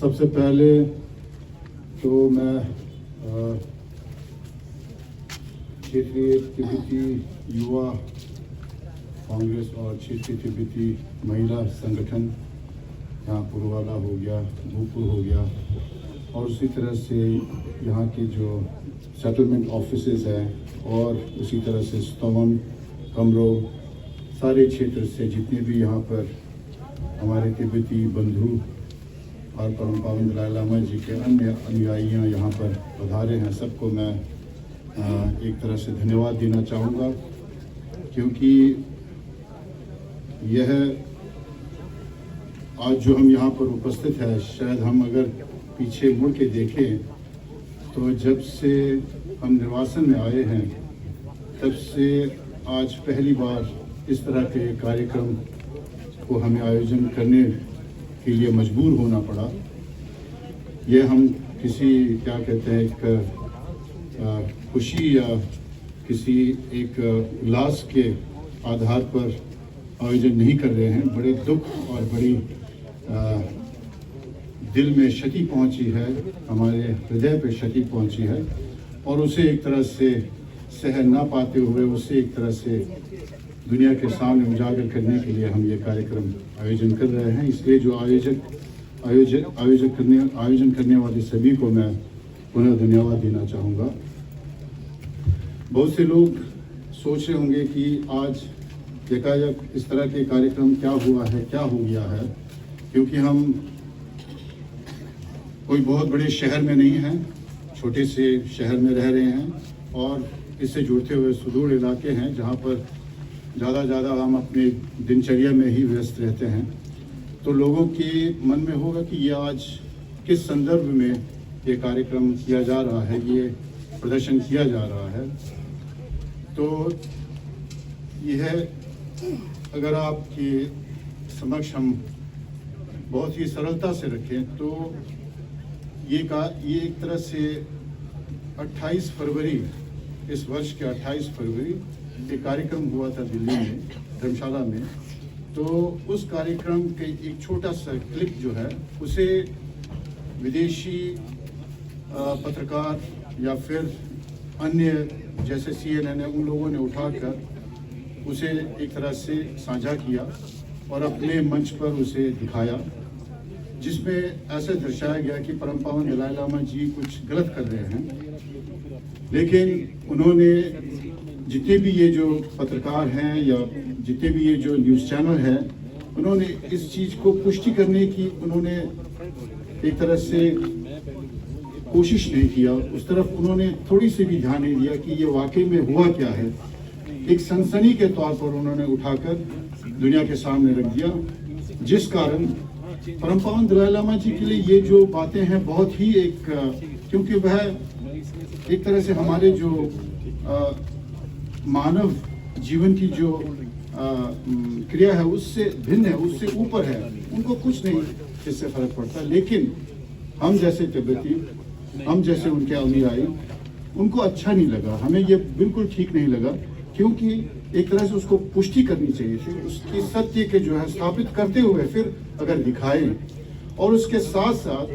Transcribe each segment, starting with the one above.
सबसे पहले तो मैं क्षेत्रीय तिब्बती युवा कांग्रेस और क्षेत्रीय तिब्बती महिला संगठन यहाँ पुरवाला हो गया, भूपुर हो गया और उसी तरह से यहाँ के जो सेटलमेंट ऑफिसेज हैं और उसी तरह से स्तवन, कमरो, सारे क्षेत्र से जितने भी यहाँ पर हमारे तिब्बती बंधु और परम पावन दलाई लामा जी के अन्य अनुयायियाँ यहाँ पर पधारे हैं, सबको मैं एक तरह से धन्यवाद देना चाहूँगा, क्योंकि यह आज जो हम यहाँ पर उपस्थित है, शायद हम अगर पीछे मुड़ के देखें तो जब से हम निर्वासन में आए हैं तब से आज पहली बार इस तरह के कार्यक्रम को हमें आयोजन करने के लिए मजबूर होना पड़ा। ये हम किसी क्या कहते हैं एक खुशी या किसी एक उल्लास के आधार पर आयोजन नहीं कर रहे हैं। बड़े दुख और बड़ी दिल में क्षति पहुंची है, हमारे हृदय पे क्षति पहुंची है और उसे एक तरह से सह ना पाते हुए उसे एक तरह से दुनिया के सामने उजागर करने के लिए हम ये कार्यक्रम आयोजन कर रहे हैं। इसलिए जो आयोजन करने वाले सभी को मैं पुनः धन्यवाद देना चाहूँगा। बहुत से लोग सोच रहे होंगे कि आज देखा जाए इस तरह के कार्यक्रम क्या हुआ है, क्या हो गया है, क्योंकि हम कोई बहुत बड़े शहर में नहीं हैं, छोटे से शहर में रह रहे हैं और इससे जुड़ते हुए सुदूर इलाके हैं जहाँ पर ज़्यादा हम अपने दिनचर्या में ही व्यस्त रहते हैं। तो लोगों के मन में होगा कि ये आज किस संदर्भ में ये कार्यक्रम किया जा रहा है, ये प्रदर्शन किया जा रहा है। तो यह अगर आपके समक्ष हम बहुत ही सरलता से रखें तो ये एक तरह से 28 फरवरी, इस वर्ष के 28 फरवरी एक कार्यक्रम हुआ था दिल्ली में, धर्मशाला में। तो उस कार्यक्रम के एक छोटा सा क्लिप जो है उसे विदेशी पत्रकार या फिर अन्य जैसे CNN है, उन लोगों ने उठाकर उसे एक तरह से साझा किया और अपने मंच पर उसे दिखाया, जिसमें ऐसे दर्शाया गया कि परम पावन दलाई लामा जी कुछ गलत कर रहे हैं। लेकिन उन्होंने जितने भी ये जो पत्रकार हैं या जितने भी ये जो न्यूज़ चैनल हैं, उन्होंने इस चीज़ को पुष्टि करने की उन्होंने एक तरह से कोशिश नहीं किया, उस तरफ उन्होंने थोड़ी सी भी ध्यान नहीं दिया कि ये वाकई में हुआ क्या है। एक सनसनी के तौर पर उन्होंने उठाकर दुनिया के सामने रख दिया, जिस कारण परम पावन दलाई लामा जी के लिए ये जो बातें हैं बहुत ही एक, क्योंकि वह एक तरह से हमारे जो मानव जीवन की जो क्रिया है उससे भिन्न है, उससे ऊपर है, उनको कुछ नहीं इससे फर्क पड़ता। लेकिन हम जैसे तिब्बती, हम जैसे उनके अनुयायी, उनको अच्छा नहीं लगा, हमें ये बिल्कुल ठीक नहीं लगा, क्योंकि एक तरह से उसको पुष्टि करनी चाहिए थी, उसकी सत्य के जो है स्थापित करते हुए फिर अगर दिखाए, और उसके साथ साथ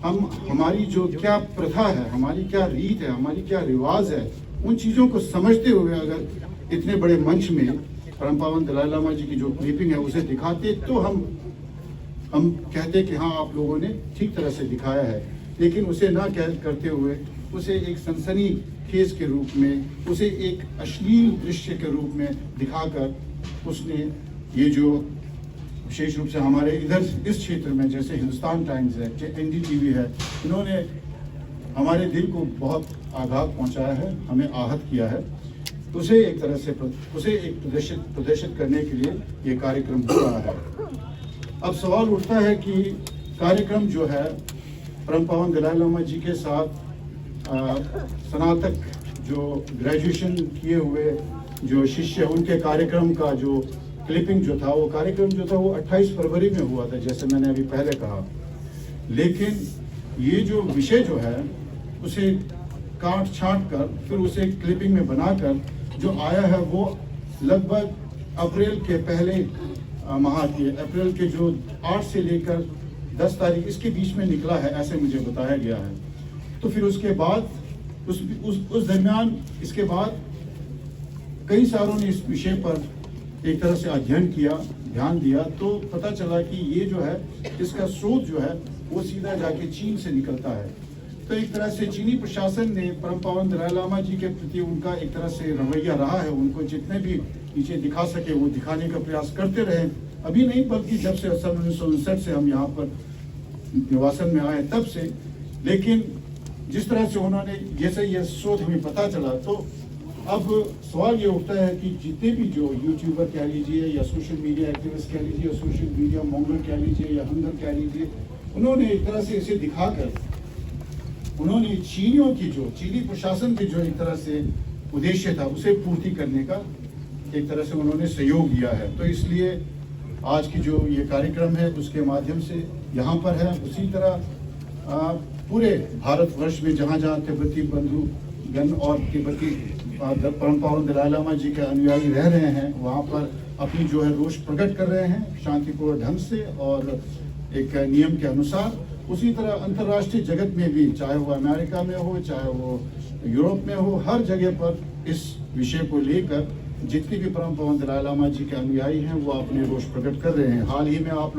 हम हमारी जो क्या प्रथा है, हमारी क्या रीत है, हमारी क्या रिवाज है, उन चीज़ों को समझते हुए अगर इतने बड़े मंच में परम पावन दलाई लामा जी की जो क्लिपिंग है उसे दिखाते तो हम कहते कि हाँ आप लोगों ने ठीक तरह से दिखाया है। लेकिन उसे ना करते हुए उसे एक सनसनी खेज के रूप में, उसे एक अश्लील दृश्य के रूप में दिखाकर उसने ये जो विशेष रूप से हमारे इधर इस क्षेत्र में जैसे हिंदुस्तान टाइम्स है, NDTV है, इन्होंने हमारे दिल को बहुत आघात पहुंचाया है, हमें आहत किया है। उसे एक तरह से प्रदर्शित करने के लिए ये कार्यक्रम हो रहा है। अब सवाल उठता है कि कार्यक्रम जो है परम पावन दलाई लामा जी के साथ स्नातक जो ग्रेजुएशन किए हुए जो शिष्य, उनके कार्यक्रम का जो क्लिपिंग जो था, वो कार्यक्रम जो था वो 28 फरवरी में हुआ था, जैसे मैंने अभी पहले कहा। लेकिन ये जो विषय जो है उसे काट छाट कर फिर उसे क्लिपिंग में बनाकर जो आया है वो लगभग अप्रैल के पहले माह के, अप्रैल के जो 8 से लेकर 10 तारीख इसके बीच में निकला है, ऐसे मुझे बताया गया है। तो फिर उसके बाद उस दरमियान इसके बाद कई सालों ने इस विषय पर एक तरह से अध्ययन किया, ध्यान दिया, तो पता चला कि ये जो है इसका स्रोत जो है वो सीधा जाके चीन से निकलता है। तो एक तरह से चीनी प्रशासन ने परम पावन दलाई लामा जी के प्रति उनका एक तरह से रवैया रहा है, उनको जितने भी नीचे दिखा सके वो दिखाने का प्रयास करते रहे। अभी नहीं बल्कि जब से 1959 से हम यहाँ पर निवासन में आए तब से। लेकिन जिस तरह से उन्होंने जैसे ये शोध हमें पता चला, तो अब सवाल ये उठता है कि जितने भी जो यूट्यूबर कह लीजिए या सोशल मीडिया एक्टिविस्ट कह लीजिए या सोशल मीडिया मोंगल कह लीजिए या हंगर कह लीजिए, उन्होंने एक तरह से इसे दिखाकर उन्होंने चीनी प्रशासन के जो एक तरह से उद्देश्य था उसे पूर्ति करने का एक तरह से उन्होंने सहयोग दिया है। तो इसलिए आज की जो ये कार्यक्रम है उसके माध्यम से यहाँ पर है। उसी तरह पूरे भारतवर्ष में जहाँ जहाँ तिब्बती बंधुगण और तिब्बती परम पावन दलाई लामा जी के अनुयायी रह रहे हैं, वहाँ पर अपनी जो है रोष प्रकट कर रहे हैं शांतिपूर्ण ढंग से और एक नियम के अनुसार। उसी तरह अंतर्राष्ट्रीय जगत में भी, चाहे वो अमेरिका में हो, चाहे वो यूरोप में हो, हर जगह पर इस विषय को लेकर जितने भी परम पावन दलाई लामा जी के अनुयायी हैं वो अपने रोष प्रकट कर रहे हैं। हाल ही में आप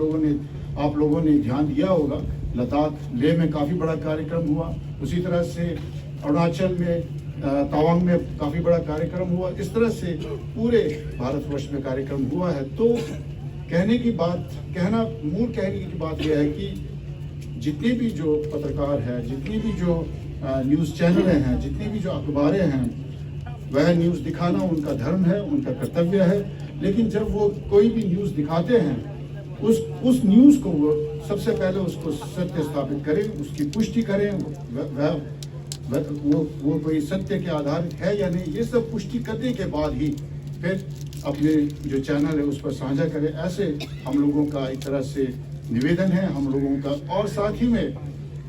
लोगों ने ध्यान दिया होगा, लद्दाख लेह में काफ़ी बड़ा कार्यक्रम हुआ। उसी तरह से अरुणाचल में तवांग में काफ़ी बड़ा कार्यक्रम हुआ। इस तरह से पूरे भारतवर्ष में कार्यक्रम हुआ है। तो कहने की बात यह है कि जितने भी जो पत्रकार हैं, जितनी भी जो न्यूज़ चैनल हैं, जितनी भी जो अखबारें हैं, वह न्यूज़ दिखाना उनका धर्म है, उनका कर्तव्य है। लेकिन जब वो कोई भी न्यूज़ दिखाते हैं, उस न्यूज़ को वो सबसे पहले उसको सत्य स्थापित करें, उसकी पुष्टि करें, वो कोई सत्य के आधारित है या नहीं, ये सब पुष्टि करने के बाद ही फिर अपने जो चैनल है उस पर साझा करें। ऐसे हम लोगों का एक तरह से निवेदन है हम लोगों का। और साथ ही में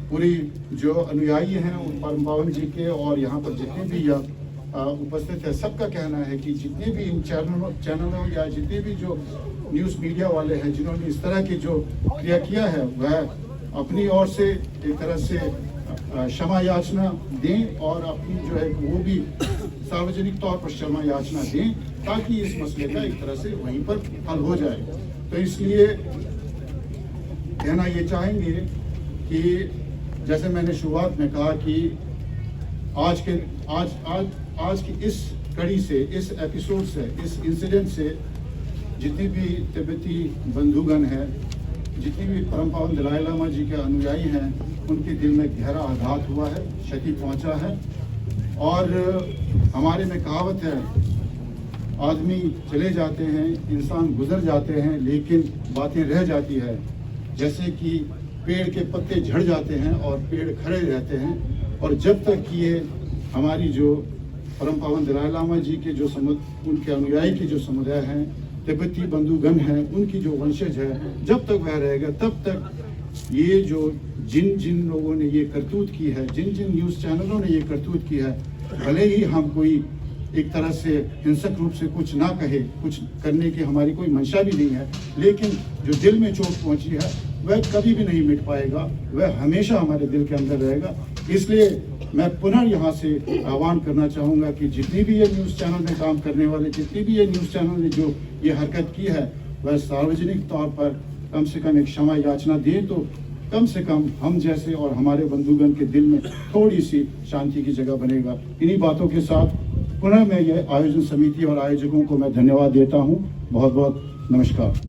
पूरी जो अनुयायी हैं उन परम पावन जी के और यहाँ पर जितने भी उपस्थित है, सबका कहना है कि जितने भी इन चैनलों या जितने भी जो न्यूज़ मीडिया वाले हैं जिन्होंने इस तरह की जो क्रिया किया है, वह अपनी ओर से एक तरह से क्षमा याचना दें और अपनी जो है वो भी सार्वजनिक तौर पर क्षमा याचना दें, ताकि इस मसले का एक तरह से वहीं पर हल हो जाए। तो इसलिए कहना ये चाहेंगे कि जैसे मैंने शुरुआत में कहा कि आज की इस कड़ी से, इस एपिसोड से, इस इंसिडेंट से जितने भी तिब्बती बंधुगण हैं, जितने भी परम पावन दलाई लामा जी के अनुयायी हैं, उनके दिल में गहरा आघात हुआ है, क्षति पहुंचा है। और हमारे में कहावत है, आदमी चले जाते हैं, इंसान गुजर जाते हैं, लेकिन बातें रह जाती है। जैसे कि पेड़ के पत्ते झड़ जाते हैं और पेड़ खड़े रहते हैं। और जब तक ये हमारी जो परम पावन दलाई लामा जी के जो उनके अनुयायी के जो समुदाय हैं, तिब्बती बंधुगण हैं, उनकी जो वंशज है, जब तक वह रहेगा तब तक ये जो जिन लोगों ने ये करतूत की है, जिन न्यूज़ चैनलों ने ये करतूत की है, भले ही हम कोई एक तरह से हिंसक रूप से कुछ ना कहे, कुछ करने की हमारी कोई मंशा भी नहीं है, लेकिन जो दिल में चोट पहुंची है वह कभी भी नहीं मिट पाएगा, वह हमेशा हमारे दिल के अंदर रहेगा। इसलिए मैं पुनः यहाँ से आह्वान करना चाहूँगा कि जितनी भी ये न्यूज़ चैनल में काम करने वाले, जितनी भी ये न्यूज़ चैनल ने जो ये हरकत की है, वह सार्वजनिक तौर पर कम से कम एक क्षमा याचना दें, तो कम से कम हम जैसे और हमारे बंधुगण के दिल में थोड़ी सी शांति की जगह बनेगा। इन्हीं बातों के साथ पुनः मैं यह आयोजन समिति और आयोजकों को मैं धन्यवाद देता हूँ। बहुत बहुत नमस्कार।